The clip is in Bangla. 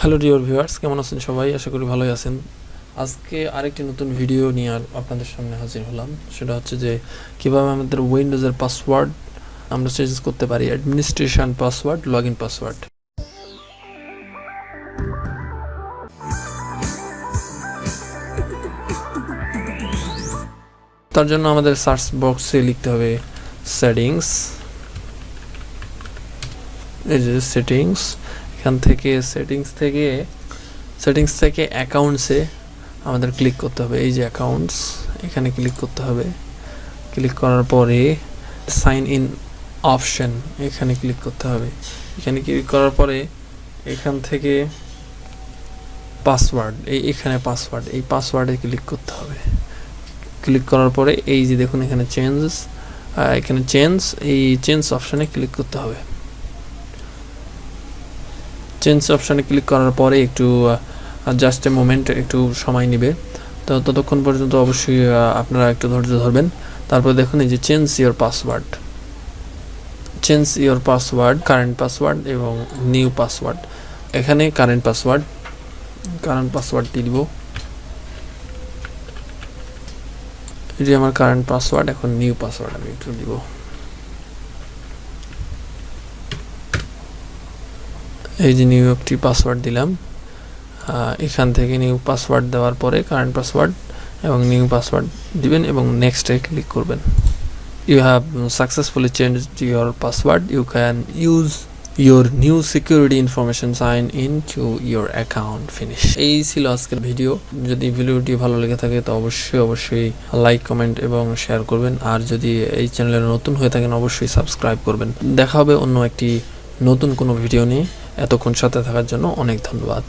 হ্যালো ডিয়ার ভিউয়ার্স, কেমন আছেন সবাই? আশা করি ভালোই আছেন। আজকে আরেকটি নতুন ভিডিও নিয়ে আপনাদের সামনে হাজির হলাম। সেটা হচ্ছে যে কীভাবে আমাদের উইন্ডোজের পাসওয়ার্ড আমরা চেঞ্জ করতে পারি, administration password, log in password. তার জন্য আমাদের সার্চ বক্সে লিখতে হবে সেটিংস। এই যে সেটিংস, এখান থেকে সেটিংস থেকে অ্যাকাউন্টসে আমাদের ক্লিক করতে হবে। এই যে অ্যাকাউন্টস, এখানে ক্লিক করতে হবে। ক্লিক করার পরে সাইন ইন অপশন, এখানে ক্লিক করতে হবে। এখানে ক্লিক করার পরে এখান থেকে পাসওয়ার্ড, এখানে পাসওয়ার্ড, এই পাসওয়ার্ডে ক্লিক করতে হবে। ক্লিক করার পরে এই যে দেখুন এখানে এই চেঞ্জ অপশানে ক্লিক করতে হবে। চেঞ্জ অপশানে ক্লিক করার পরে একটু জাস্ট এ মোমেন্ট, একটু সময় নেবে। তো ততক্ষণ পর্যন্ত অবশ্যই আপনারা একটু ধৈর্য ধরবেন। তারপর দেখুন এই যে change your password, current password এবং নিউ পাসওয়ার্ড। এখানে কারেন্ট পাসওয়ার্ডটি দিব। এই যে আমার কারেন্ট পাসওয়ার্ড, এখন নিউ পাসওয়ার্ড আমি একটু দিব। এই যে নিউ একটি পাসওয়ার্ড দিলাম। এখান থেকে নিউ পাসওয়ার্ড দেওয়ার পরে কারেন্ট পাসওয়ার্ড এবং নিউ পাসওয়ার্ড দিবেন এবং নেক্সটে ক্লিক করবেন। You have successfully changed your password, you can use your new security information sign in to your account, finish. এই ছিল আজকের ভিডিও। যদি ভিডিওটি ভালো লেগে থাকে তো অবশ্যই লাইক, কমেন্ট এবং শেয়ার করবেন। আর যদি এই চ্যানেলে নতুন হয়ে থাকেন অবশ্যই সাবস্ক্রাইব করবেন। দেখা হবে অন্য একটি নতুন কোনো ভিডিও নিয়ে। এতক্ষণ সাথে থাকার জন্য অনেক ধন্যবাদ।